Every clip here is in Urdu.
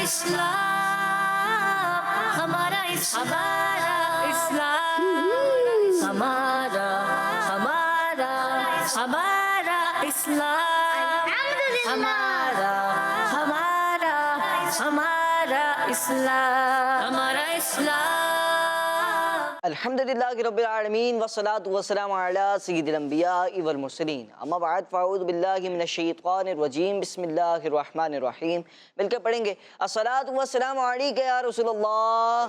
اسلام ہمارا اسلام ہمارا ہمارا اسلام ہمارا اسلام ہمارا اسلام. الحمدللہ رب العالمین والصلاة والسلام علی سید الانبیاء والمرسلین. اما بعد فاعوذ باللہ من الشیطان الرجیم. بسم اللہ الرحمن الرحیم. مل کے پڑھیں گے الصلاة والسلام علیک یا رسول اللہ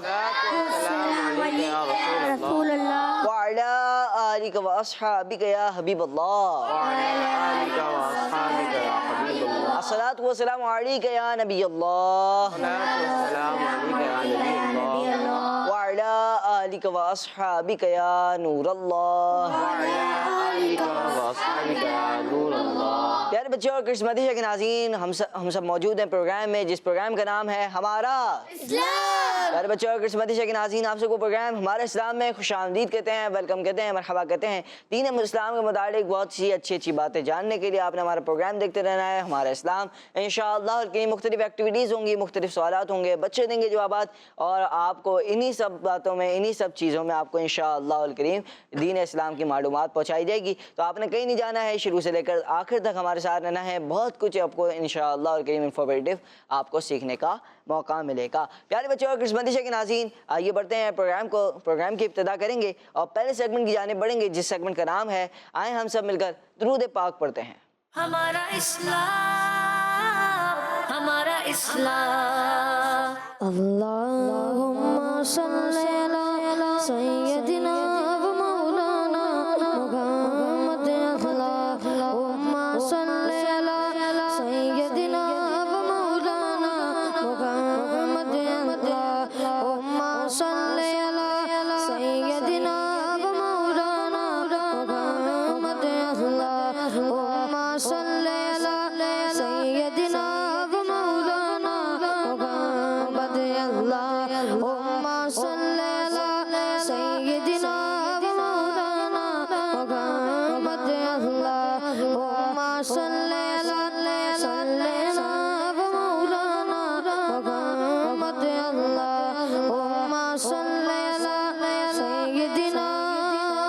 وعلی آلک و اصحابک یا حبیب اللہ. الصلاة والسلام علیک یا نبی اللہ وعلی آلک و اصحابک یا نور اللہ. پیارے بچوں اور کرسمتی کے ناظرین، ہم سب موجود ہیں پروگرام میں جس پروگرام کا نام ہے ہمارا اسلام. پیارے بچوں اور کرسمتی کے ناظرین، آپ سب کو پروگرام ہمارا اسلام میں خوش آمدید کہتے ہیں، ویلکم کہتے ہیں، مرحبا کہتے ہیں. دین اسلام کے متعلق بہت سی اچھی باتیں جاننے کے لیے آپ نے ہمارا پروگرام دیکھتے رہنا ہے ہمارا اسلام. انشاءاللہ کئی مختلف ایکٹیویٹیز ہوں گی، مختلف سوالات ہوں گے، بچے دیں گے جوابات، اور آپ کو انہی سب باتوں میں، انہی سب چیزوں میں آپ کو انشاءاللہ الکریم دین اسلام کی معلومات پہنچائی جائے گی. تو آپ نے کہیں نہیں جانا ہے، شروع سے لے کر آخر تک ہمارے ساتھ رہنا ہے. بہت کچھ آپ کو انشاءاللہ الکریم انفارمیٹیو آپ کو سیکھنے کا موقع ملے گا. پیارے بچوں اور کرسمتی کے ناظرین، آئیے بڑھتے ہیں پروگرام کی ابتدا کریں گے اور پہلے سیگمنٹ کی جانب بڑھیں گے جس سیگمنٹ کا نام ہے آئیں ہم سب مل کر درود پاک پڑھتے ہیں. ہمارا اسلام ہمارا اسلام. اللہم صلی علی سیدنا و مولانا محمد. اللہم صلی علی سیدنا و مولانا محمد. اللہم صلی علی سیدنا و مولانا محمد. اللہم صلی علی سیدنا و مولانا محمد. اللہم صلی علی سیدنا و مولانا محمد. اللہم صلی علی سیدنا و مولانا محمد. اللہم صلی علی سیدنا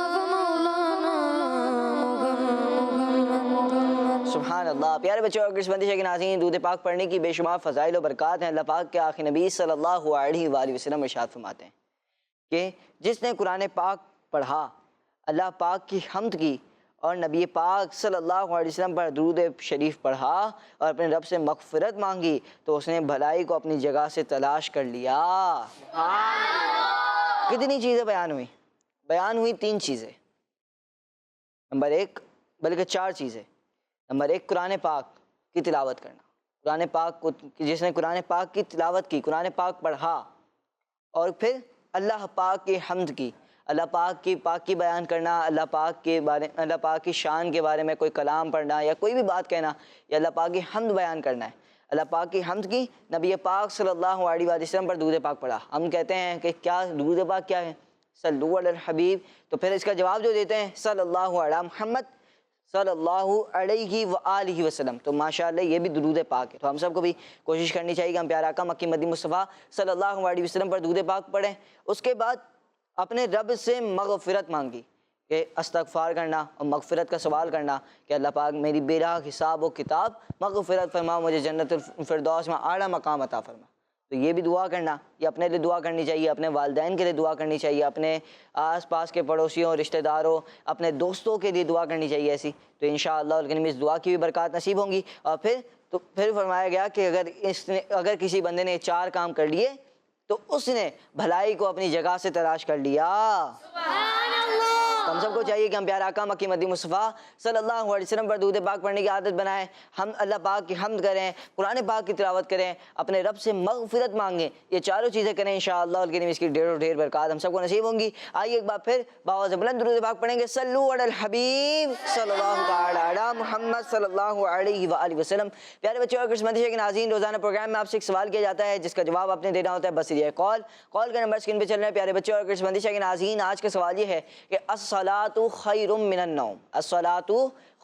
و مولانا محمد. سبحان اللہ. پیارے بچوں اور کرسمتی کے ناظرین، درود پاک پڑھنے کی بے شمار فضائل و برکات ہیں. اللہ پاک کے آخری نبی صلی اللہ علیہ وآلہ وسلم ارشاد فرماتے ہیں کہ جس نے قرآن پاک پڑھا، اللہ پاک کی حمد کی اور نبی پاک صلی اللہ علیہ وسلم پر درود شریف پڑھا اور اپنے رب سے مغفرت مانگی تو اس نے بھلائی کو اپنی جگہ سے تلاش کر لیا. کتنی چیزیں بیان ہوئی 3 چیزیں. نمبر 1 بلکہ 4 چیزیں. نمبر 1 قرآن پاک کی تلاوت کرنا. قرآن پاک کو جس نے قرآن پاک کی تلاوت کی، قرآن پاک پڑھا اور پھر اللہ پاک کی حمد کی، اللہ پاک کی پاکی بیان کرنا، اللہ پاک کی شان کے بارے میں کوئی کلام پڑھنا یا کوئی بھی بات کہنا، یا اللہ پاک کی حمد بیان کرنا ہے. اللہ پاک کی حمد کی، نبی پاک صلی اللہ علیہ وسلم پر درود پاک پڑھا. ہم کہتے ہیں کہ کیا درود پاک کیا ہے؟ صلو علی الحبیب. تو پھر اس کا جواب جو دیتے ہیں صلی اللہ علی محمد صلی اللہ علیہ وآلہ وسلم. تو ماشاءاللہ یہ بھی درود پاک ہے. تو ہم سب کو بھی کوشش کرنی چاہیے کہ ہم پیارا آقا مکی مدنی مصطفیٰ صلی اللہ علیہ وسلم پر درود پاک پڑھیں. اس کے بعد اپنے رب سے مغفرت مانگی کہ استغفار کرنا اور مغفرت کا سوال کرنا کہ اللہ پاک میری بلا حساب و کتاب مغفرت فرما، مجھے جنت الفردوس میں اعلیٰ مقام عطا فرما. تو یہ بھی دعا کرنا، یہ اپنے لیے دعا کرنی چاہیے، اپنے والدین کے لیے دعا کرنی چاہیے، اپنے آس پاس کے پڑوسیوں، رشتہ داروں، اپنے دوستوں کے لیے دعا کرنی چاہیے ایسی. تو انشاءاللہ الکریم اس دعا کی بھی برکات نصیب ہوں گی. اور پھر فرمایا گیا کہ اگر کسی بندے نے 4 کام کر لیے تو اس نے بھلائی کو اپنی جگہ سے تلاش کر لیا. تو ہم سب کو چاہیے کہ ہم پیارا آقا مکی مدنی مصطفیٰ صلی اللہ علیہ وسلم پر درود پاک پڑھنے کی عادت بنائیں. ہم اللہ پاک کی حمد کریں، قرآن پاک کی تلاوت کریں، اپنے رب سے مغفرت مانگیں. یہ 4 چیزیں کریں انشاءاللہ الکریم اس کی ڈھیر برکات ہم سب کو نصیب ہوں گی. آئیے ایک بار پھر باوازِ بلند درود پاک پڑھیں گے. صلو علی الحبیب صلی اللہ تعالی علی محمد صلی اللہ علیہ وآلہ وسلم. پیارے بچوں اور کرسمتی کے ناظرین، روزانہ پروگرام میں آپ سے ایک سوال کیا جاتا ہے جس کا جواب آپ نے دینا ہوتا ہے. بس یہ کال کا نمبر اسکرین پہ چل رہا ہے. پیارے بچوں اور کرسمتی کے ناظرین، آج کا سوال یہ ہے کہ الصلاۃ خیر من النوم، الصلاۃ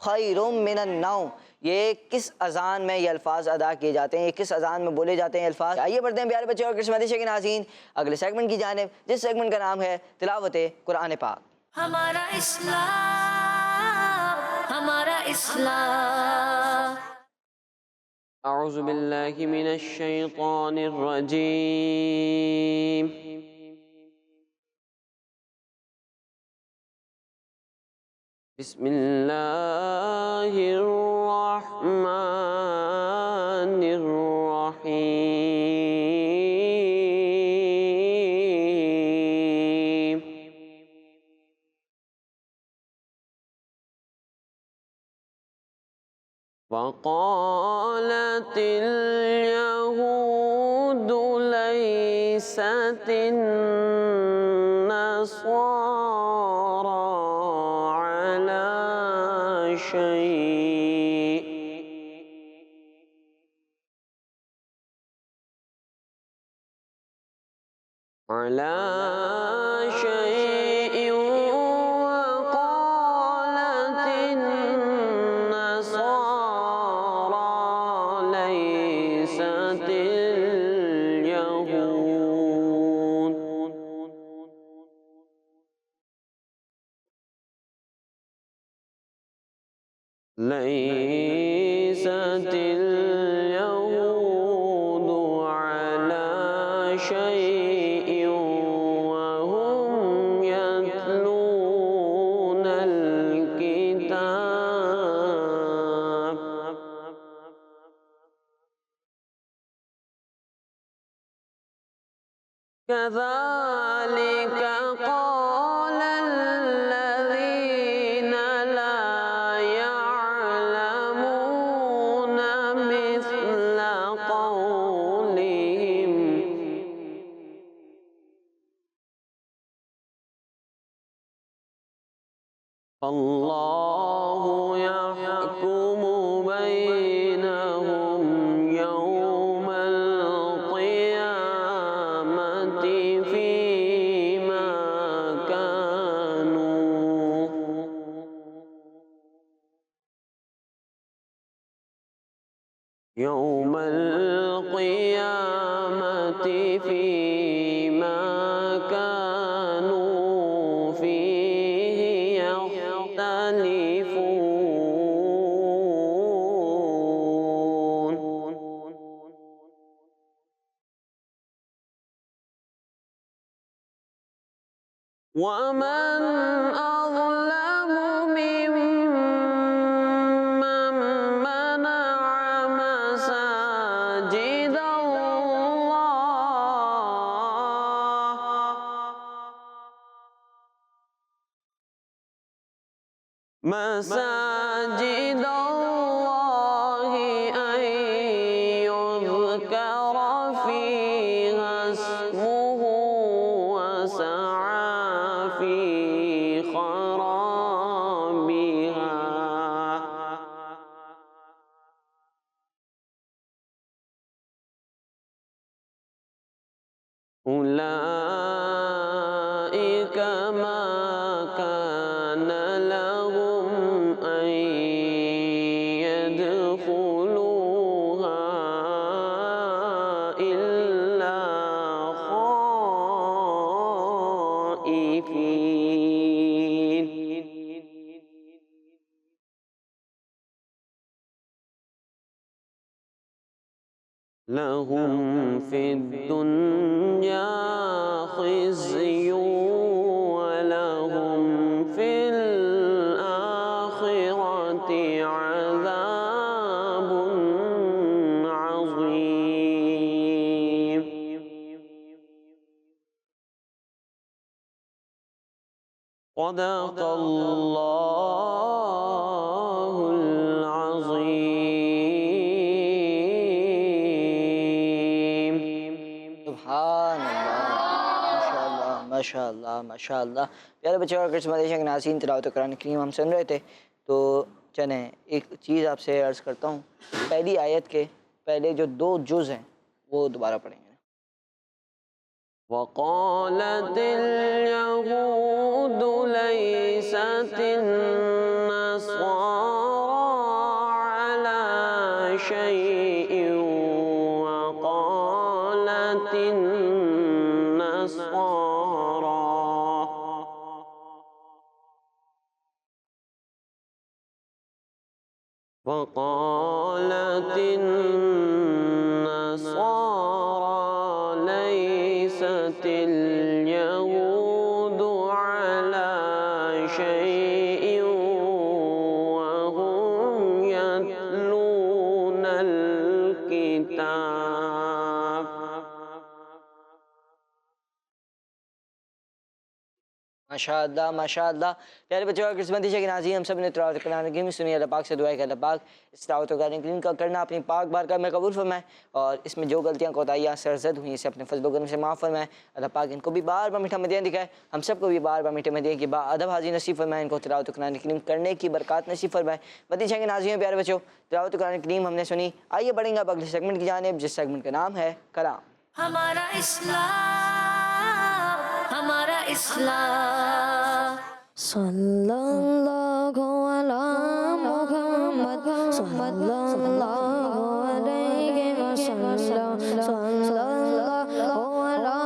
خیر من النوم، یہ کس اذان میں یہ الفاظ ادا کیے جاتے ہیں، یہ کس اذان میں بولے جاتے ہیں الفاظ؟ آئیے پڑھتے ہیں پیارے بچے اور کرسمس مدیشہ کے ناظرین اگلے سیگمنٹ کی جانب، جس سیگمنٹ کا نام ہے تلاوت قرآن پاک۔ ہمارا اسلام، ہمارا اسلام۔ اعوذ باللہ من الشیطان الرجیم، بسم اللہ الرحمن الرحیم۔ وقالت اليهود ليست النصارى على شيء وقالت النصارى ليست اليهود على شيء وهم يتلون الكتاب كذلك قال الذين لا يعلمون مثل قولهم فالله يحكم بينهم يوم القيامة فيما كانوا فيه يختلفون ومن أظلم ممن منع مساجد الله أن يذكر فيها اسمه وسعى في خرابها أولئك ما كان لهم أن يدخلوها إلا خائفين لهم في الدنيا خزي ولهم في الآخرة عذاب عظيم صدق الله العظيم۔ سبحان اللہ، ماشاء اللہ ماشاء اللہ ماشاء اللہ۔ پیارے بچے اور کرسمس مدیشہ کے ناظرین تلاوت قرآن کریم ہم سن رہے تھے، تو چلیں ایک چیز آپ سے عرض کرتا ہوں، پہلی آیت کے پہلے جو 2 جز ہیں وہ دوبارہ پڑھیں گے۔ وقالت اليهود ليست النصارى على شيء وقالت النصارى ليست اليهود على شيء وهم يتلون الكتاب. ماشاء اللہ ماشاء اللہ. پیارے بچوں کا قسمتی ہے کہ ناظرین ہم سب نے تلاوت قرآن کریم سنی. اللہ پاک سے دعا ہے کہ اللہ پاک اس تلاوت قرآن کریم کا کرنا اپنی پاک بارگاہ میں قبول فرمائے اور اس میں جو غلطیاں کوتاہیاں سرزد ہوئیں اسے اپنے فضل و کرم سے معاف فرمائے. اللہ پاک ان کو بھی بار بار میٹھا مدینہ دکھائے, ہم سب کو بھی بار بار میٹھے مدینہ کی ادب حاضری نصیب فرمائے, ان کو تلاوت قرآن کریم کرنے کی برکات نصیب فرمائے. بتائیں کہ ناظرین پیارے بچوں تلاوت قرآن کریم ہم نے سنی. آئیے بڑھیں گے اب اگلے سیگمنٹ کی جانب جس سیگمنٹ کا نام ہے کلام. ہمارا اسلام ہمارا اسلام. صلی اللہ علی محمد صلی اللہ علیہ وسلم. صلی اللہ علی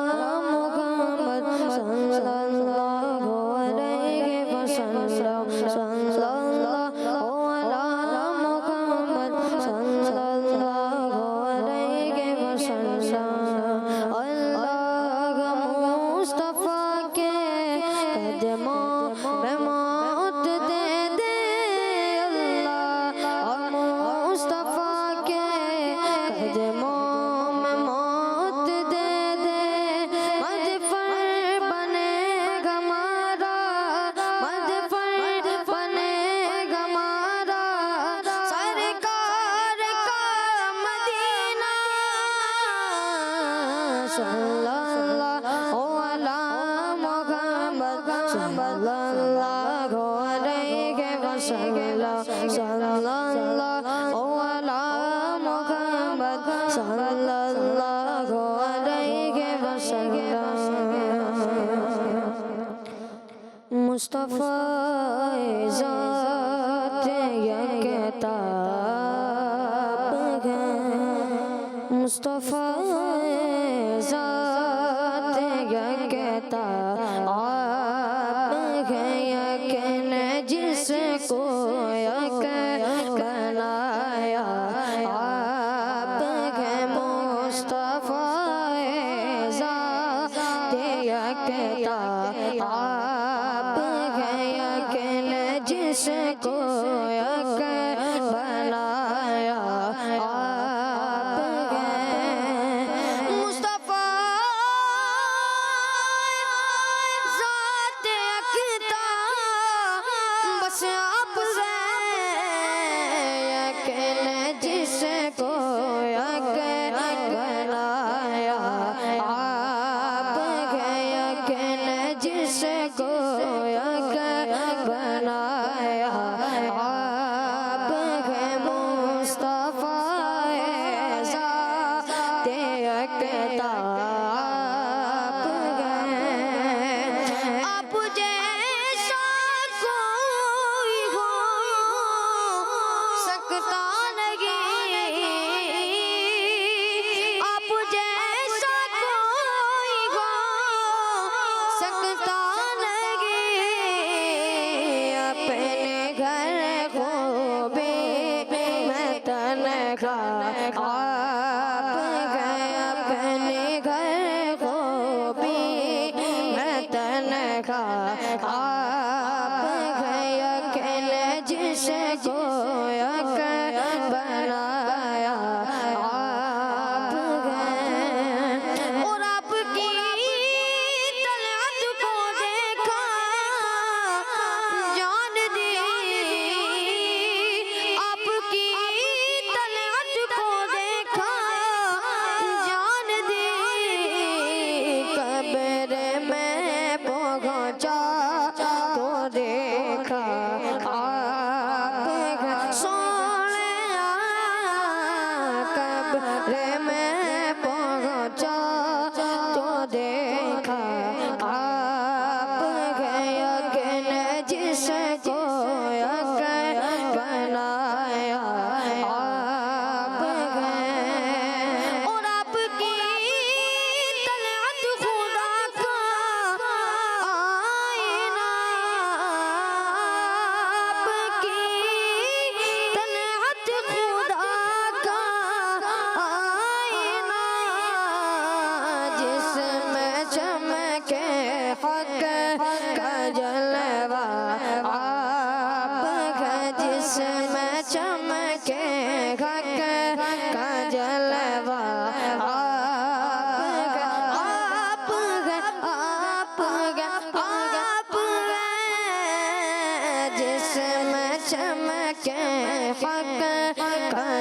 محمد صلی اللہ علیہ وسلم. صلی اللہ علی محمد صلی اللہ علیہ وسلم. اللہ مصطفیٰ کے قدموں میں موت دے دے اللہ, مصطفیٰ کے قدموں میں موت دے دے. مظفر بنے گا ہمارا, مظفر بنے گا ہمارا, سرکار کا مدینہ. صلی اللہ علی محمد صلی اللہ علیہ وسلم. صلی اللہ علی محمد صلی اللہ علیہ وسلم. مصطفیٰ ذات یکتاب ہے, مصطفیٰ ذات یکتاب ہے, یکن جس کو یک بنایا آپ ہے. مصطفیٰ ذات یکتاب ہے, یکن جس کو یک بنایا آپ ہے. مصطفیٰ ذات یکتاب بس آپ سے, یکن جس کو یک بنایا آپ ہے, یکن جس کو یک بنایا آپ ہے. مصطفیٰ ذات یکتاب ہے. آپ جیسا کوئی ہو سکتا نہیں, آپ جیسا کوئی ہو سکتا نہیں. اپنے گھر کو بھی میں تنہا آپ گئے, اپنے گھر کو بھی میں تنہا آپ گئے, یکن جس کو یک بنایا آپ گئے. اور آپ کی طلعت کو دیکھا جان دی, آپ کی طلعت کو دیکھا جان دی. قبر میں پہنچا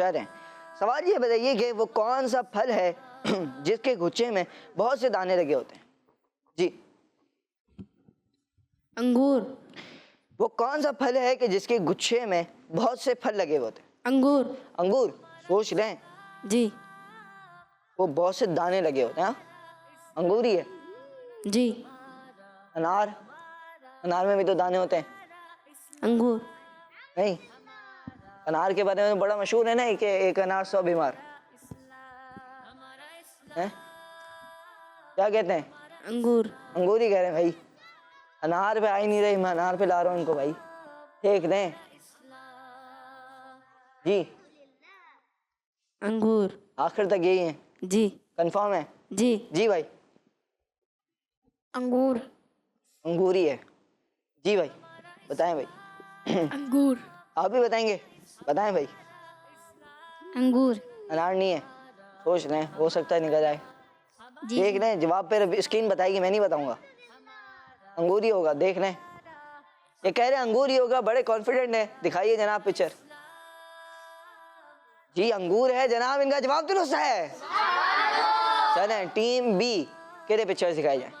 چلیں سوال یہ بتائیے کہ وہ کون سا پھل ہے جس کے گچھے میں بہت سے دانے لگے ہوتے ہیں؟ جی انگور. وہ کون سا پھل ہے کہ جس کے گچھے میں بہت سے پھل لگے ہوتے ہیں؟ انگور. انگور. سوچ لیں. جی. وہ بہت سے دانے لگے ہوتے ہیں. ہاں انگور ہی ہے. جی. انار. انار میں بھی تو دانے ہوتے ہیں. انگور. نہیں انار کے بارے میں بڑا مشہور ہے نا کہ ایک انار 100 بیمار. کیا کہتے ہیں؟ انگور. انگور ہی کہہ رہے ہیں بھائی. انار پہ آ ہی نہیں رہی, میں انار پہ لا رہا ہوں ان کو بھائی. دیکھ دیں. جی انگور. آخر تک یہی ہیں. جی. کنفرم ہے؟ جی. جی بھائی انگور. انگور ہی ہے. جی بھائی بتائیں بھائی. انگور. آپ بھی بتائیں گے؟ بتائیں بھائی. انگور. انار نہیں ہے. سوچ لیں, ہو سکتا ہے نکل جائے. جی. دیکھ لیں, جواب پہ اسکرین بتائے گی, میں نہیں بتاؤں گا. انگور ہی ہوگا. دیکھ لیں, یہ کہہ رہے ہیں انگور ہی ہوگا, بڑے کانفیڈنٹ ہیں. دکھائیے جناب پکچر. جی انگور ہے جناب, ان کا جواب درست ہے. چلیں ٹیم بی کہتے پکچر دکھائی جائیں.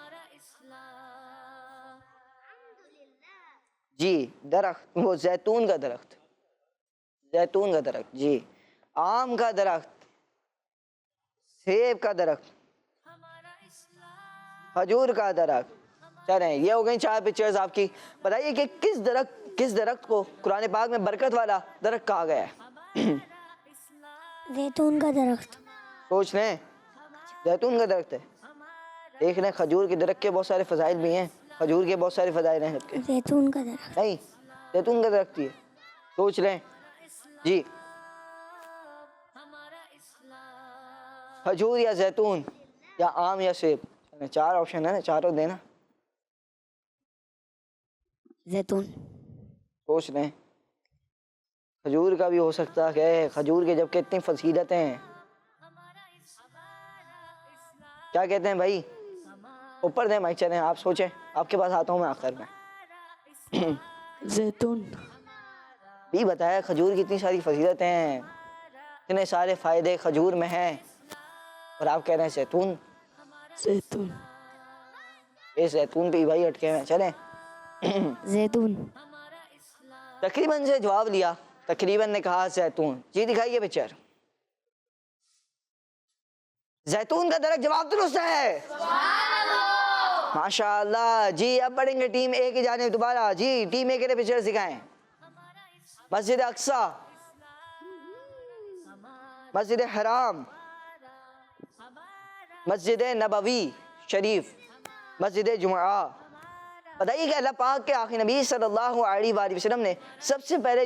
جی درخت, وہ زیتون کا درخت. زیتون کا درخت. جی آم کا درخت, سیب کا درخت, کھجور کا درخت. چلیں یہ ہو گئی 4 پکچرز آپ کی. بتائیے کہ کس درخت کو قرآن پاک میں برکت والا درخت کہا گیا ہے؟ زیتون کا درخت. سوچ لیں. زیتون کا درخت ہے. دیکھ لیں کھجور کے درخت کے بہت سارے فضائل بھی ہیں. کھجور کے بہت سارے فضائل ہیں سب کے. زیتون کا درخت. نہیں زیتون کا درخت ہی ہے. سوچ لیں. جی کھجور یا زیتون یا آم یا سیب. 4 آپشن ہے نا, چاروں دینا. زیتون. سوچ لیں. کھجور کا بھی ہو سکتا ہے. کھجور کے جب کہ اتنی فضیلتیں ہیں. کیا کہتے ہیں بھائی؟ اوپر دیں مائک. چلیں آپ سوچیں, آپ کے پاس آتا ہوں میں آخر میں. زیتون. بھی بتایا کھجور کی اتنی ساری فضیلتیں ہیں, اتنے سارے فائدے کھجور میں ہیں, اور آپ کہہ رہے ہیں زیتون. زیتون. یہ زیتون پہ بھائی اٹکے ہیں. چلیں زیتون. تقریباً سے جواب لیا. تقریباً نے کہا زیتون. جی دکھائیے پکچر. زیتون کا درخت جواب درست ہے. ماشاء اللہ. جی اب بڑھیں گے ٹیم اے کی جانب دوبارہ. جی ٹیم اے کے پکچر دکھائیں. مسجد اقصی, مسجد حرام, مسجد نبوی شریف, مسجد جمعہ. بتائیے کہ اللہ پاک کے آخری نبی صلی اللہ علیہ وآلہ وسلم نے سب سے پہلا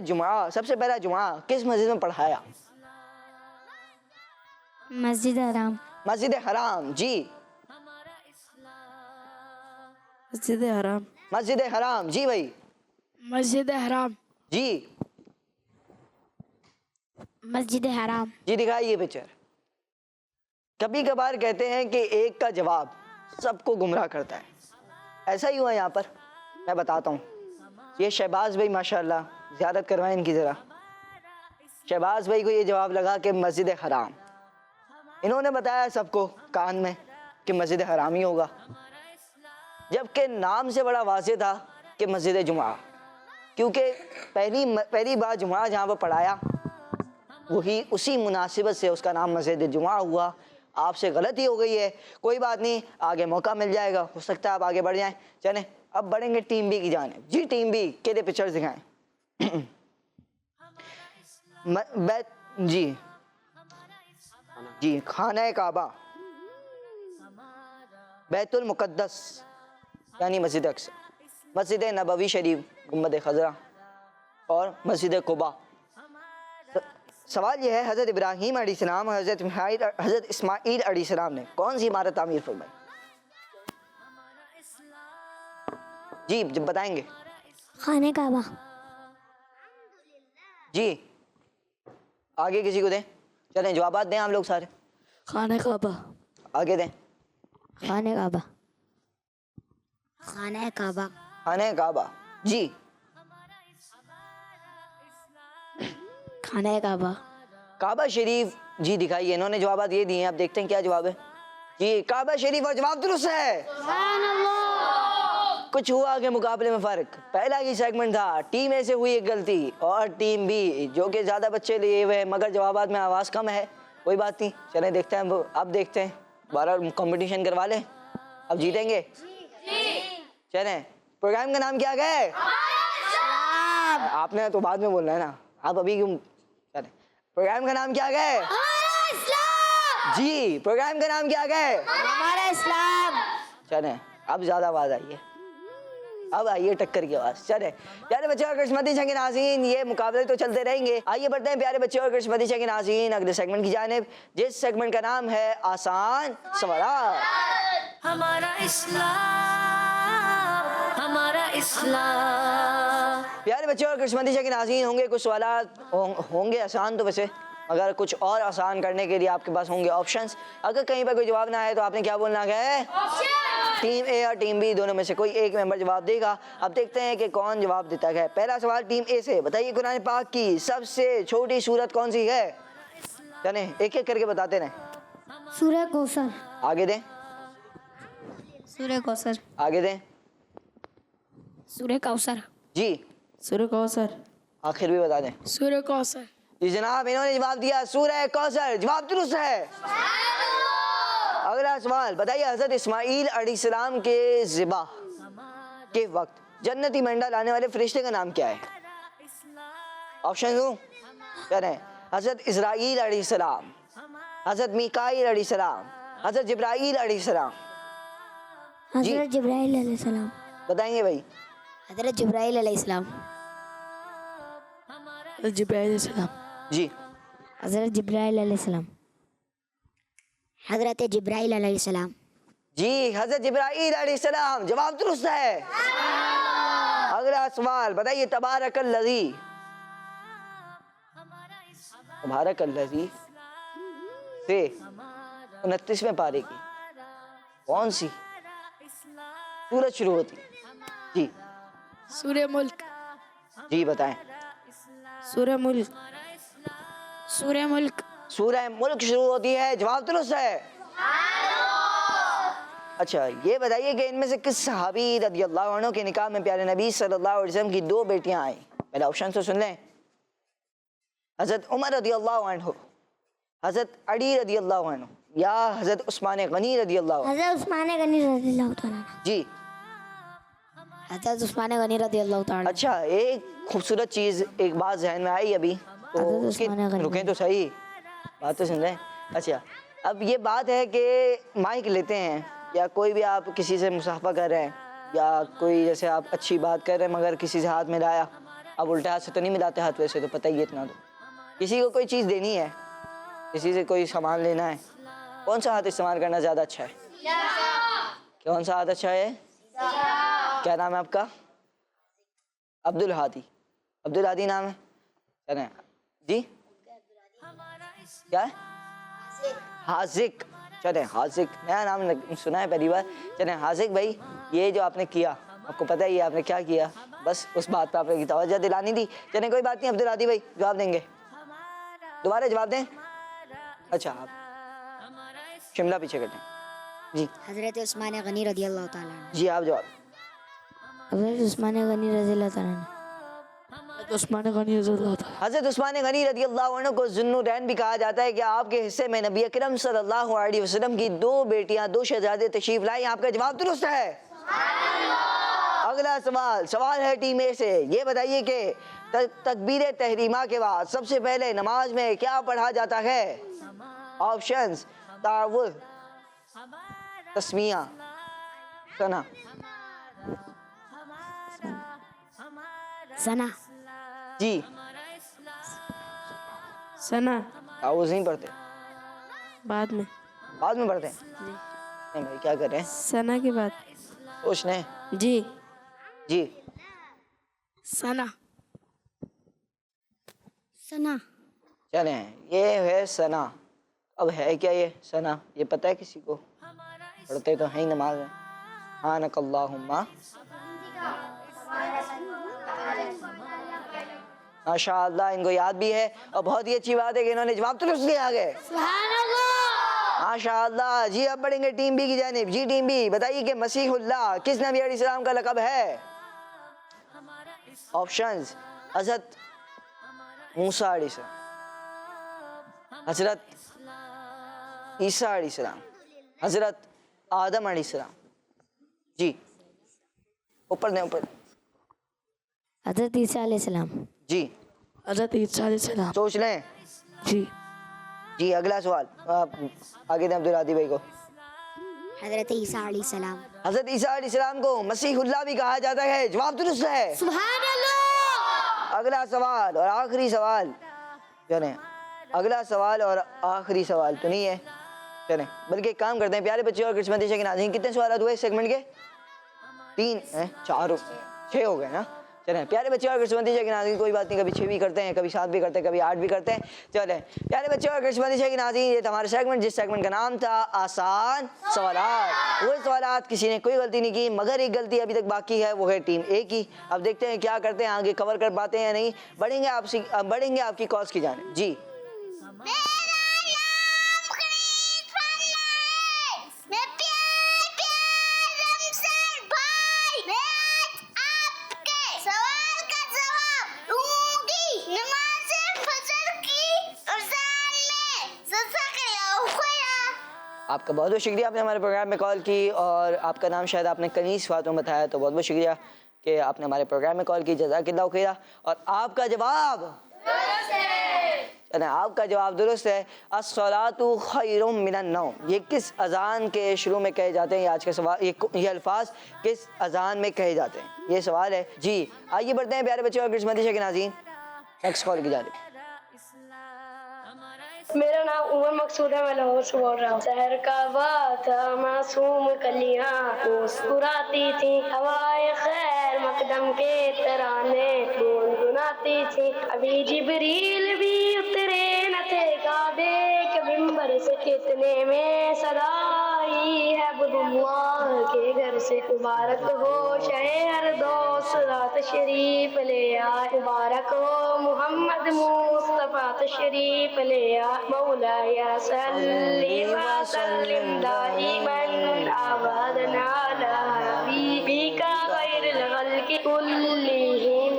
جمعہ کس مسجد میں پڑھایا؟ مسجد حرام. مسجد حرام. جی مسجد حرام. مسجد حرام. جی بھائی. مسجد حرام. جی مسجد حرام. جی دکھائیے پکچر. کبھی کبھار کہتے ہیں کہ ایک کا جواب سب کو گمراہ کرتا ہے. ایسا ہی ہوا یہاں پر. میں بتاتا ہوں. یہ شہباز بھائی ماشاءاللہ زیارت کروائیں ان کی ذرا. شہباز بھائی کو یہ جواب لگا کہ مسجد حرام. انہوں نے بتایا سب کو کان میں کہ مسجد حرام ہی ہوگا, جبکہ نام سے بڑا واضح تھا کہ مسجد جمعہ, کیونکہ پہلی بار جمعہ جہاں پر پڑھایا وہی اسی مناسبت سے اس کا نام مسجد جمعہ ہوا. آپ سے غلطی ہو گئی ہے, کوئی بات نہیں, آگے موقع مل جائے گا, ہو سکتا ہے آپ آگے بڑھ جائیں. چلیں اب بڑھیں گے ٹیم بی کی جانب. جی ٹیم بی کے پکچر دکھائیں. جی خانہ کعبہ, بیت المقدس یعنی مسجد اقصی, مسجد نبوی شریف گنبد خضرا, اور مسجد قباء. سوال یہ ہے حضرت ابراہیم علیہ السلام اور حضرت اسماعیل علیہ السلام نے کون سی عمارت تعمیر فرمائی؟ جی جب بتائیں گے. خانہ کعبہ. جی آگے کسی کو دیں. چلیں جوابات دیں آپ لوگ سارے. خانہ کعبہ. آگے دیں. خانہ کعبہ. خانہ کعبہ. خانہ کعبہ. جی خانہ کعبہ. کعبہ شریف جی دکھائیے. انہوں نے جوابات یہ دیے ہیں, آپ دیکھتے ہیں کیا جواب ہے. جی کعبہ شریف اور جواب درست ہے. کچھ ہوا کہ مقابلے میں فرق. پہلا ہی سیگمنٹ تھا, ٹیم اے سے ہوئی ایک غلطی اور ٹیم بی جو کہ زیادہ بچے لیے ہوئے مگر جوابات میں آواز کم ہے. کوئی بات نہیں, چلیں دیکھتے ہیں. اب دیکھتے ہیں, بارہ کمپٹیشن کروا لیں. اب جیتیں گے. چلیں, پروگرام کا نام کیا ہے؟ آپ نے تو بعد میں بولنا ہے نا, آپ ابھی کیوں. چلیں, پروگرام کا نام کیا ہے؟ جی پروگرام کا نام کیا ہے؟ ہمارا اسلام. چلیں اب زیادہ آواز آئی ہے, اب آئیے ٹکر کی آواز. چلیں پیارے بچے اور کرشمتی شاہ کے ناظرین, یہ مقابلے تو چلتے رہیں گے. آئیے بڑھتے ہیں پیارے بچے اور کرشمتی شاہ کے ناظرین اگلے سیگمنٹ کی جانب, جس سیگمنٹ کا نام ہے آسان سوالات. ہمارا اسلام, ہمارا اسلام. پیارے بچے اور کرشمتی شاہ کے ناظرین, ہوں گے کچھ سوالات ہوں گے آسان تو ویسے, مگر کچھ اور آسان کرنے کے لیے آپ کے پاس ہوں گے آپشنز. اگر کہیں پر کوئی جواب نہ آئے تو آپ نے کیا بولنا ہے؟ ٹیم اے اور ٹیم بی دونوں میں سے کوئی ایک ممبر جواب دے گا. اب دیکھتے ہیں کہ کون جواب دیتا ہے. پہلا سوال ٹیم اے سے, بتائیے قرآن پاک کی سب سے چھوٹی سورت کون سی ہے؟ چلیں ایک ایک کر کے بتاتے رہیں. سورہ کوثر. آگے دیں, سورہ کوثر. آگے دیں. سورہ کوثر. جی سورہ کوثر. آخر بھی بتا دیں. سورہ کوثر. جی جناب, انہوں نے جواب دیا سورہ کوثر. جواب درست ہے. اگلا سوال, بتائیے حضرت اسماعیل علیہ السلام کے ذبح کے وقت جنتی مینڈا لانے والے فرشتے کا نام کیا ہے؟ آپشن دوں. چلیں, حضرت اسرائیل علیہ السلام, حضرت میکائیل علیہ السلام, حضرت جبرائیل علیہ السلام. حضرت جبرائیل علیہ السلام. بتائیں گے بھائی. حضرت جبرائیل علیہ السلام. جبرائیل علیہ السلام. جی حضرت جبرائیل علیہ السلام. حضرت جبرائیل علیہ السلام. جی حضرت جبرائیل علیہ السلام. جواب درست ہے. اگلا سوال, بتائیے تبارک الذی, تبارک الذی سے 29ویں پارے کی کون سی سورت شروع ہوتی؟ جی سورہ ملک. جی بتائیں. سورہ ملک. سورہ ملک. سورہ ملک شروع ہوتی ہے. جواب درست ہے. اچھا یہ بتائیے کہ ان میں سے کس صحابی رضی اللہ عنہ کے نکاح میں پیارے نبی صلی اللہ علیہ وسلم کی 2 بیٹیاں آئیں؟ پہلا آپشن تو سن لیں. حضرت عمر رضی اللہ عنہ, حضرت علی رضی اللہ عنہ, یا حضرت عثمان غنی رضی اللہ عنہ. حضرت عثمان غنی رضی اللہ تعالیٰ. جی حضرت عثمان غنی رضی اللہ تعالیٰ. اچھا, ایک خوبصورت چیز ایک بات ذہن میں آئی ابھی, تو حضرت اس کی عثمان غنی. رکیں تو صحیح, بات تو سن رہے ہیں. اچھا اب یہ بات ہے کہ مائک لیتے ہیں یا کوئی بھی آپ کسی سے مصافحہ کر رہے ہیں, یا کوئی جیسے آپ اچھی بات کر رہے ہیں مگر کسی سے ہاتھ ملایا, اب الٹے ہاتھ سے تو نہیں ملاتے ہاتھ, ویسے تو پتہ ہی اتنا. تو کسی کو کوئی چیز دینی ہے, کسی سے کوئی سامان لینا ہے, کون سا ہاتھ استعمال کرنا زیادہ اچھا ہے؟ کون سا ہاتھ اچھا ہے؟ کیا نام ہے آپ کا؟ عبد الہادی. عبد الہادی نام ہے. چلیں جی کیا ہے؟ حاذق. چلیں حاذق, نیا نام سنا ہے پہلی بار. چلیں حاذق بھائی, یہ جو آپ نے کیا آپ کو پتہ ہی ہے آپ نے کیا کیا, بس اس بات پہ آپ نے توجہ دلانی تھی. چلیں کوئی بات نہیں, عبد الہادی بھائی جواب دیں گے, دوبارہ جواب دیں. اچھا آپ شملہ پیچھے کرتے ہیں. جی حضرت عثمان غنی رضی اللہ تعالیٰ. جی آپ جواب. حضرت عثمان غنی رضی اللہ تعالیٰ. عثمان غنی رضی اللہ تعالیٰ. حضرت عثمان غنی رضی اللہ عنہ کو ذوالنورین بھی کہا جاتا ہے کہ آپ کے حصے میں نبی اکرم صلی اللہ علیہ وسلم کی 2 بیٹیاں 2 شہزادے تشریف لائیں. آپ کا جواب درست ہے. اگلا سوال ہے ٹیم اے سے. یہ بتائیے کہ تکبیر تحریمہ کے بعد سب سے پہلے نماز میں کیا پڑھا جاتا ہے؟ آپشنز تعوذ, تسمیہ, ثنا. ثنا. جی ثنا. تعوذ نہیں پڑھتے, بعد میں. بعد میں پڑھتے ہیں. نہیں بھائی کیا کر رہے ہیں, ثنا کے بعد. سوچ لیں. جی جی ثنا. ثنا. چلیں یہ ہے ثنا. اب ہے کیا یہ ثنا, یہ پتہ ہے کسی کو؟ پڑھتے تو ہیں ہی نماز میں. سبحانک اللہم ماشاء اللہ ان کو یاد بھی ہے، اور بہت ہی اچھی بات ہے کہ انہوں نے جواب درست دیا آگے، ماشاء اللہ۔ جی اب بڑھیں گے ٹیم بی کی جانب۔ جی ٹیم بی بتائیے کہ مسیح اللہ کس نبی علیہ السلام کا لقب ہے؟ آپشنز: حضرت موسیٰ علیہ السلام، حضرت عیسیٰ علیہ السلام، حضرت آدم علیہ السلام۔ جی اوپر دیں، اوپر دیں۔ حضرت عیسیٰ علیہ السلام۔ جی حضرت عیسیٰ علیہ السلام۔ سوچ لیں۔ جی جی اگلا سوال آپ آگے دیں عبدالعادی بھائی کو۔ حضرت عیسیٰ علیہ السلام۔ حضرت عیسیٰ علیہ السلام کو مسیح اللہ بھی کہا جاتا ہے، جواب درست ہے۔ سبحان اللہ۔ اگلا سوال اور آخری سوال، چلیں اگلا سوال اور آخری سوال تو نہیں ہے، چلیں بلکہ ایک کام کرتے ہیں پیارے بچے اور کرسمتی کے ناظرین، کتنے سوالات ہوئے اس سیگمنٹ کے؟ 3 4 6 ہو گئے نا۔ چلیں پیارے بچے اور کرسمتی کے ناظرین، کوئی بات نہیں، کبھی 6 بھی کرتے ہیں، کبھی 7 بھی کرتے ہیں، کبھی 8 بھی کرتے ہیں۔ چلیں پیارے بچے اور کرسمتی کے ناظرین، یہ تھا ہمارا سیگمنٹ جس سیگمنٹ کا نام تھا آسان سوالات۔ وہ سوالات کسی نے کوئی غلطی نہیں کی، مگر ایک غلطی ابھی تک باقی ہے، وہ ہے ٹیم اے کی۔ اب دیکھتے ہیں کیا کرتے ہیں، آگے کور کر پاتے ہیں یا نہیں۔ بڑھیں گے آپ کی کالز کی جانب۔ جی آپ کا بہت بہت شکریہ، آپ نے ہمارے پروگرام میں کال کی، اور آپ کا نام شاید آپ نے کنیز فاطمہ بتایا، تو بہت بہت شکریہ کہ آپ نے ہمارے پروگرام میں کال کی، جزاک اللہ خیرہ۔ اور آپ کا جواب آپ کا جواب درست ہے، الصلاۃ خیر من النوم۔ یہ کس اذان کے شروع میں کہے جاتے ہیں؟ آج کا سوال، یہ الفاظ کس اذان میں کہے جاتے ہیں، یہ سوال ہے۔ جی آئیے بڑھتے ہیں پیارے بچے اور کرسمتی کے ناظرین، نیکسٹ کال کی جانب۔ میرا نام عمر مقصود ہے، میں لاہور سے بول رہا ہوں۔ شہر کا بات تھا معصوم کلیاں مسکراتی تھی، ہوائے خیر مقدم کے ترانے گنگناتی تھی، ابھی جبریل بھی اترے نہ تھے کعبے کے منبر سے، کتنے میں صدا آئی ہے بدھ اللہ کے گھر سے، مبارک ہو شہر دوست تشریف لے آئے، مبارک ہو محمد مصطفیٰ تشریف لے آئے، مولاي صل وسلم دائما ابدا على حبيبك خير الخلق كلهم۔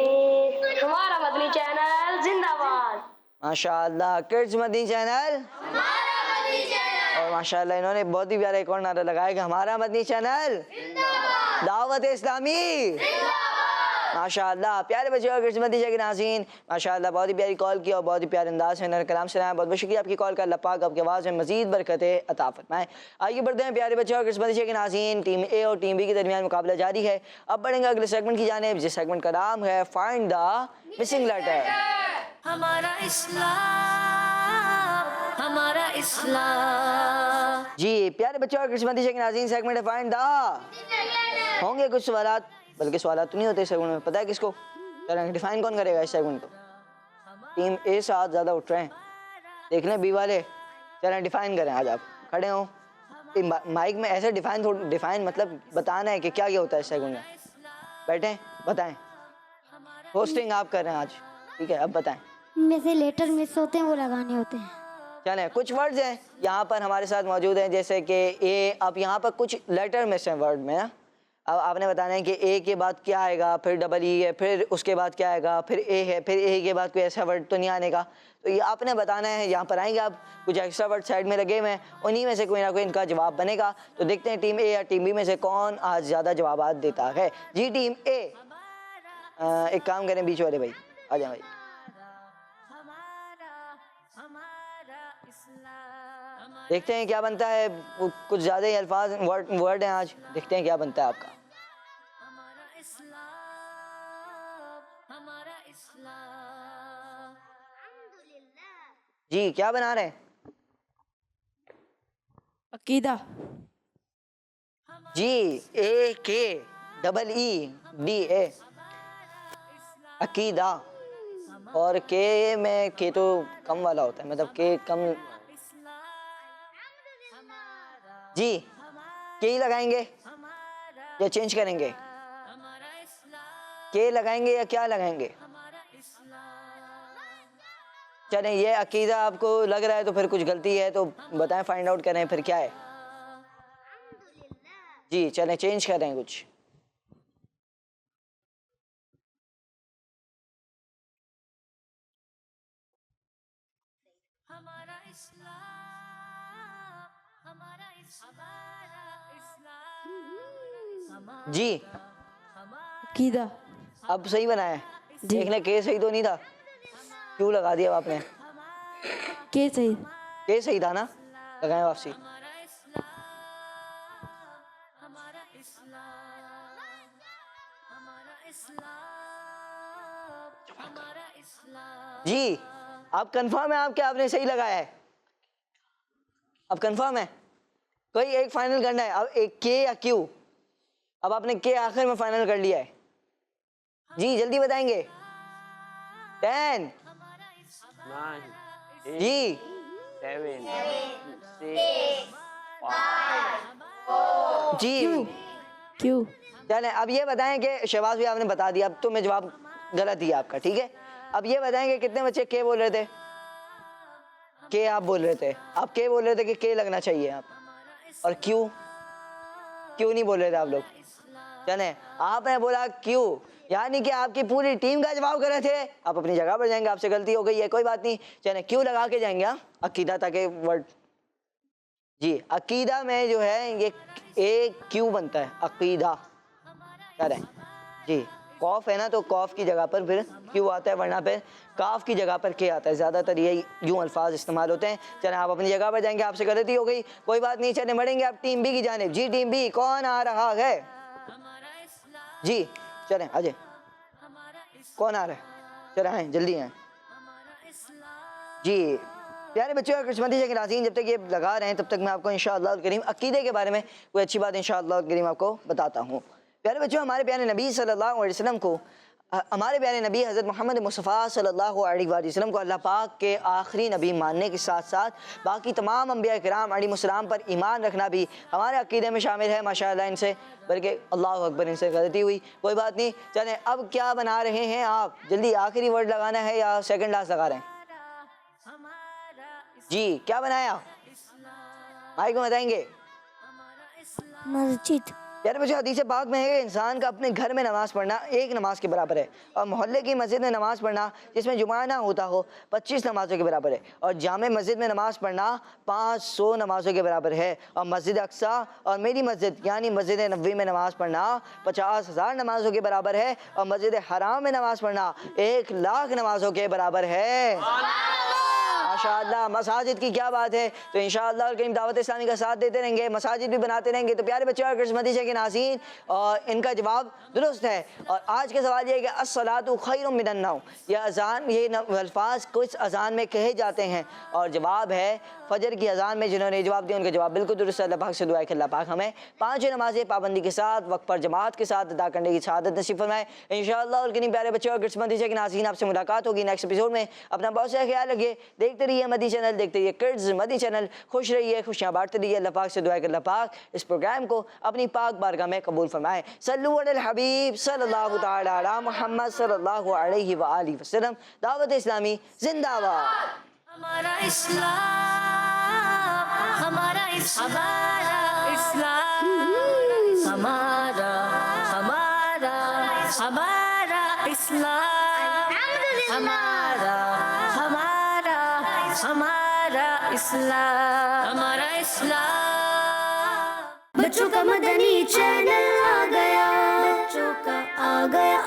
ہمارا مدنی چینل زندہ باد۔ ماشاء اللہ کرز مدنی چینل، اور ماشاء اللہ انہوں نے بہت ہی پیارا ایک اور نعرہ لگایا کہ ہمارا مدنی چینل دعوت اسلامی، ماشاء اللہ۔ پیارے بچے اور کرسمتی کے ناظرین، ماشاء اللہ بہت ہی پیاری کال کی اور بہت ہی پیارے انداز میں انہوں نے کلام سنایا، بہت بہت شکریہ آپ کی کال کا، اللہ پاک آپ کی آواز میں مزید برکتیں عطا فرمائے۔ آئیے بڑھتے ہیں پیارے بچے اور کرسمتی کے ناظرین، ٹیم اے اور ٹیم بی کے درمیان مقابلہ جاری ہے۔ اب بڑھیں گے اگلے سیگمنٹ کی جانب، جس سیگمنٹ کا نام ہے فائنڈ دا مسنگ لیٹر۔ ہمارا اسلام، ہمارا اسلام۔ جی پیارے بچے اور کرسمتی کے ناظرین، سیگمنٹ ہے فائنڈ دا۔ ہوں گے کچھ سوالات، بلکہ سوالات تو نہیں ہوتے اس سیگمنٹ میں، پتہ ہے کس کو؟ چلیں ڈیفائن کون کرے گا اس سیگمنٹ کو؟ ٹیم اے سے ہاتھ زیادہ اٹھ رہے ہیں، دیکھ لیں بی والے، چلیں ڈیفائن کریں، آج آپ کھڑے ہوں مائک میں ایسے ڈیفائن مطلب بتانا ہے کہ کیا کیا ہوتا ہے اس سیگمنٹ میں، بیٹھیں بتائیں، ہوسٹنگ آپ کر رہے ہیں آج، ٹھیک ہے اب بتائیں۔ میں سے لیٹر مس ہوتے ہیں وہ لگانے ہوتے ہیں۔ چلیں کچھ ورڈز ہیں یہاں پر ہمارے ساتھ موجود ہیں، جیسے کہ اے، اب یہاں پر کچھ لیٹر مس ہیں ورڈ میں نا، اب آپ نے بتانا ہے کہ اے کے بعد کیا آئے گا، پھر ڈبل ای ہے، پھر اس کے بعد کیا آئے گا، پھر اے ہے، پھر اے کے بعد کوئی ایسا ورڈ تو نہیں آنے کا، تو یہ آپ نے بتانا ہے۔ یہاں پر آئیں گے آپ، کچھ ایکسٹرا ورڈ سائڈ میں لگے ہوئے ہیں، انہی میں سے کوئی نہ کوئی ان کا جواب بنے گا، تو دیکھتے ہیں ٹیم اے یا ٹیم بی میں سے کون آج زیادہ جوابات دیتا ہے۔ جی ٹیم اے، ایک کام کریں بیچ والے بھائی آ جائیں بھائی، دیکھتے ہیں کیا بنتا ہے، کچھ زیادہ ہی الفاظ ورڈ ہیں آج، دیکھتے ہیں کیا بنتا ہے آپ کا۔ جی کیا بنا رہے ہیں؟ عقیدہ۔ جی اے کے ڈبل ای ڈی اے، عقیدہ، اور کے میں کے تو کم والا ہوتا ہے، مطلب کہ کم، جی کے ہی لگائیں گے یا چینج کریں گے؟ کے لگائیں گے یا کیا لگائیں گے؟ چلیں یہ عقیدہ آپ کو لگ رہا ہے تو پھر کچھ غلطی ہے تو بتائیں، فائنڈ آؤٹ کریں پھر کیا ہے. جی چلیں چینج کریں کچھ. ہمارا اسلام، ہمارا اسلام، جی عقیدہ. اب صحیح بنایا ہے. جی. دیکھنے کے صحیح تو نہیں تھا، کیوں لگا دیا آپ نے؟ کے صحیح. کے صحیح تھا نا، لگائیں واپسی. ہمارا اسلام، ہمارا اسلام، ہمارا اسلام، ہمارا اسلام. جی آپ کنفرم ہے آپ کہ آپ نے صحیح لگایا ہے؟ اب کنفرم ہے؟ کوئی ایک فائنل کرنا ہے اب، ایک کے یا کیو؟ اب آپ نے کے آخر میں فائنل کر لیا ہے. جی جلدی بتائیں گے. 10 9 جی 7 6 جی کیوں؟ چلیں اب یہ بتائیں کہ شہباز بھی آپ نے بتا دیا، اب تو میں جواب غلط دیا آپ کا، ٹھیک ہے. اب یہ بتائیں کہ کتنے بچے کے بول رہے تھے؟ کے آپ بول رہے تھے، آپ کے بول رہے تھے کہ کے لگنا چاہیے آپ، اور کیوں نہیں بول رہے تھے آپ لوگ؟ چلیں آپ نے بولا کیوں، یعنی کہ آپ کی پوری ٹیم کا جواب کر رہے تھے. آپ اپنی جگہ پر جائیں گے، آپ سے غلطی ہو گئی ہے، کوئی بات نہیں. چلیں کیوں لگا کے جائیں گے عقیدہ تاکہ ورڈ. جی عقیدہ میں جو ہے یہ ایک کیوں بنتا ہے عقیدہ. کریں جی قوف ہے نا تو قوف کی جگہ پر پھر کیوں آتا ہے، ورنہ پہ کاف کی جگہ پر کے آتا ہے. زیادہ تر یہ یوں الفاظ استعمال ہوتے ہیں. چلیں آپ اپنی جگہ پر جائیں گے، آپ سے غلطی ہو گئی، کوئی بات نہیں. چلیں بڑھیں گے آپ ٹیم بی کی جانب. جی ٹیم بی کون آ رہا ہے؟ جی چلیں آجے، کون آ رہا ہے؟ چلیں آئیں جلدی آئیں. جی پیارے بچوں اور قسمتی کے ناظرین، جب تک یہ لگا رہے ہیں تب تک میں آپ کو انشاءاللہ الکریم عقیدے کے بارے میں کوئی اچھی بات انشاءاللہ الکریم آپ کو بتاتا ہوں. پیارے بچوں ہمارے پیارے نبی صلی اللہ علیہ وسلم کو، ہمارے پیارے نبی حضرت محمد مصطفیٰ صلی اللہ علیہ وآلہ وسلم کو اللہ پاک کے آخری نبی ماننے کے ساتھ ساتھ باقی تمام انبیاء کرام علیہ السلام پر ایمان رکھنا بھی ہمارے عقیدے میں شامل ہے. ماشاءاللہ ان سے بلکہ اللہ اکبر ان سے غلطی ہوئی، کوئی بات نہیں. چلیں اب کیا بنا رہے ہیں آپ؟ جلدی آخری ورڈ لگانا ہے یا سیکنڈ لاسٹ لگا رہے ہیں؟ جی کیا بنایا؟ مائک میں بتائیں گے. مسجد. پیارے بچے حدیث پاک میں ہے کہ انسان کا اپنے گھر میں نماز پڑھنا ایک نماز کے برابر ہے، اور محلے کی مسجد میں نماز پڑھنا جس میں جمعہ نہ ہوتا ہو 25 نمازوں کے برابر ہے، اور جامع مسجد میں نماز پڑھنا 500 نمازوں کے برابر ہے. اور مسجد اقصیٰ اور میری مسجد یعنی مسجد نبوی میں نماز پڑھنا 50,000 نمازوں کے برابر ہے، اور مسجد حرام میں نماز پڑھنا 1,00,000 نمازوں کے برابر ہے. ماشاءاللہ مساجد کی کیا بات ہے. تو انشاءاللہ الکریم دعوت اسلامی کا ساتھ دیتے رہیں گے، مساجد بھی بناتے رہیں گے. تو پیارے بچوں اور قسمتی کے ناظرین، اور ان کا جواب درست ہے. اور آج کے سوال یہ ہے کہ الصلاۃ خیر من النوم، یہ اذان، یہ الفاظ کچھ اذان میں کہے جاتے ہیں، اور جواب ہے فجر کی اذان میں جنہوں نے جواب دیا ان کا جواب بالکل درست ہے. اللہ پاک سے دعا ہے کہ اللہ پاک ہمیں 5 نمازیں پابندی کے ساتھ وقت پر جماعت کے ساتھ ادا کرنے کی سعادت نصیب فرمائے انشاءاللہ الکریم. پیارے بچوں اور قسمتی کے ناظرین، آپ سے ملاقات ہوگی نیکسٹ ایپیسوڈ میں. اپنا بہت سارا خیال رکھیے، دیکھتے رہیے مدی چینل، دیکھتے رہیے کرڈز مدی چینل. خوش رہیے، خوشیاں بانٹتے رہیے. اللہ پاک سے دعا ہے کہ اللہ پاک اس پروگرام کو اپنی پاک بارگاہ میں قبول فرمائے. صلو علی الحبیب صلی اللہ تعالی علی محمد صلی اللہ علیہ وآلہ وسلم. دعوت اسلامی زندہ باد. ہمارا اسلام، ہمارا اسلام، ہمارا اسلام، ہمارا اسلام، ہمارا اسلام. بچوں کا مدنی چینل آ گیا، بچوں کا آ گیا